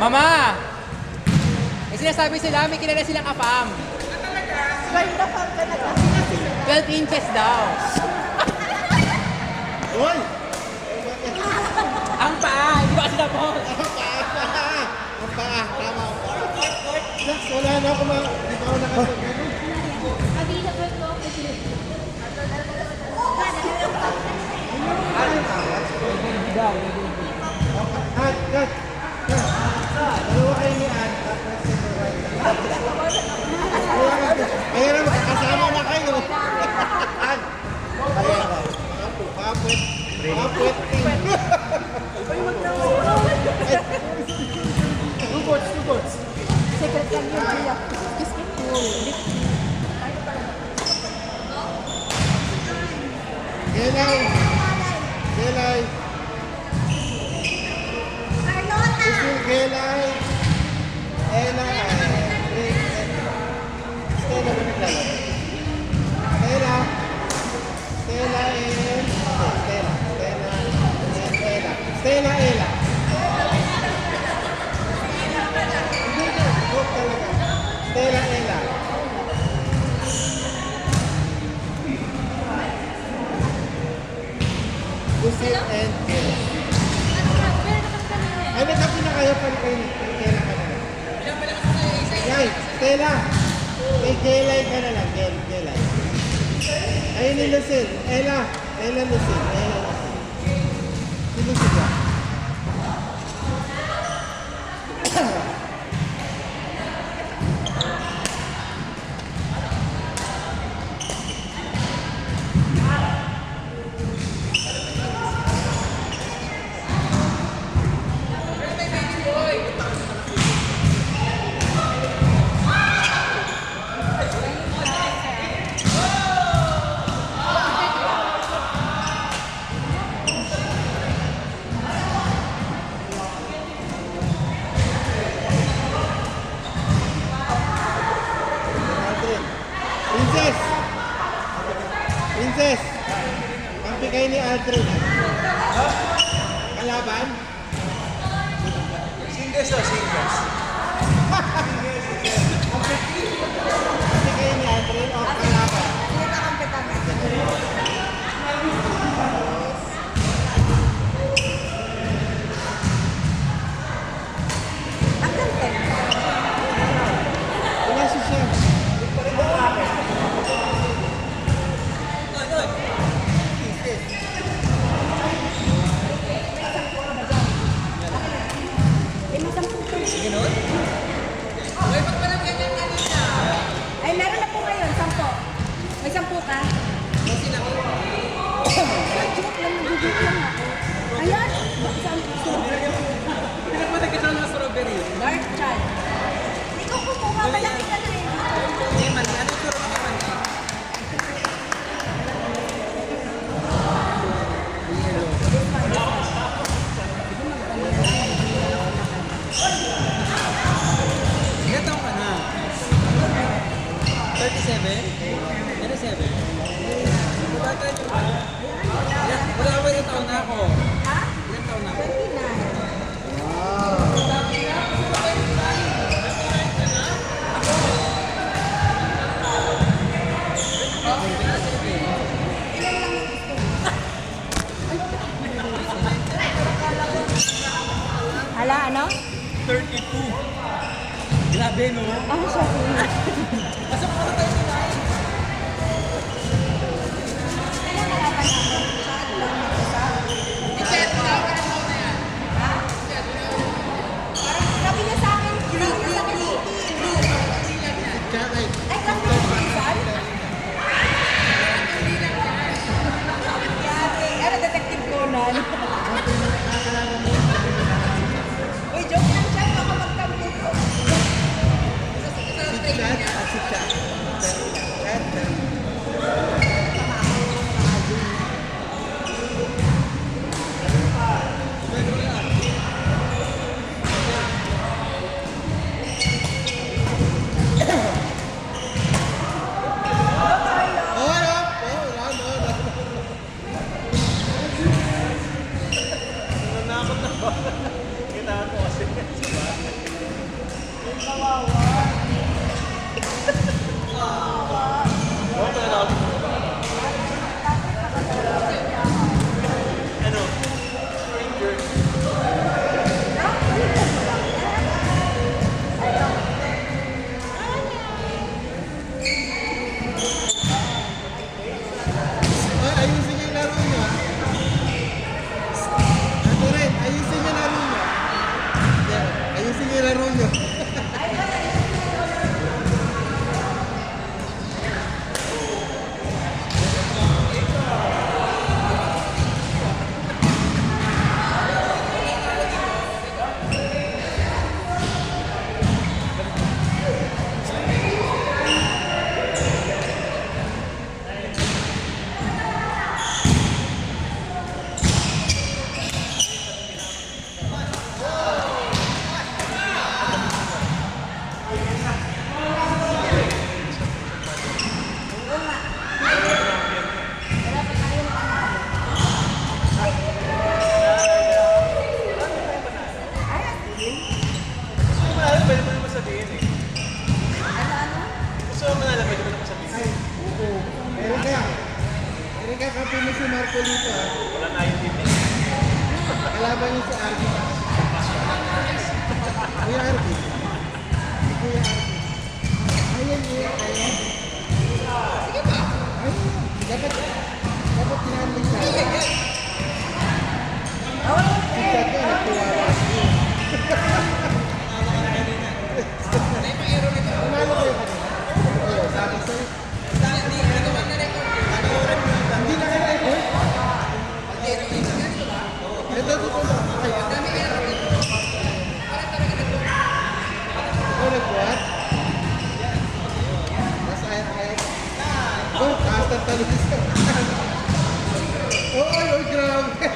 Mama! May sinasabi sila, may kilala silang apam. 12 inches daw. Uy! Ang paa, hindi ba kasi na po? Ang paa. Tama. Jax, wala na ako Di ba ako nakasagano? Cut. Dalawa kayo ni Ann. Ayan naman, kasama na kayo. Ann. Ayan ba? Kapit. Two boards. Secret lang yun, kuya. Gelay. Gelay. Ella. Stella ba naglalaro? Stella, Ella. Go talaga. Stella, Ella. Lucille and Ella. Ay, nagkapi na kayo pala kayo ni Stella ka na lang. Yay, Stella. May Gelay ka na lang. Gelay. Ayun ni Lucille. Ella, Lucille. Si Lucille ba? Princess! Kampi kayo ni Aldrin. Kalaban? Singles o singles? Kampi kayo ni Aldrin o kalaban? Wala si Chef. Ganun? Uy, ba't pa lang ganyan kanina? Ay, meron na po ngayon, 10. May 10 ka? Kasi lang. Joke lang, nag-joke lang ako. Ayan, saan gusto mo? Pinagpatagin lang ng strawberry. Dark child. Ikaw kumuha, malaki ka na eh. Hindi man, ano yung turo ka man? Ilan taon ka na? 37? Ano 7? Bata niyo ba? Wala ba ilang taon na ako? Ha? Ilang taon na ako? 29. Ala, ano? 32. Grabe, no? Ah, sorry. Pasok ko na tayo sa line. Sabi niya sa akin, sabi niya sa akin, Tsaka ay, kami yung pinsan? Ano, Detective Conan? Uy, joke lang siya, baka magkampi ko. si Chad at si Chad. Chad. Ikakampi mo si Marco dito ha. Wala tayong limit. Kalaban niyo si Arby. Kuya Arby. Kuya Arby. Ayan, ayan. Sige ba? Dapat tinamig siya. Si Chato, nagtuwala siya. Umalo kayo kanina? Oo, sabi sa'yo. Hindi na ka-record? Ito, ikaw nagbuhat? Mas ayaw. Oh, taas ng talus. Oh, grabe.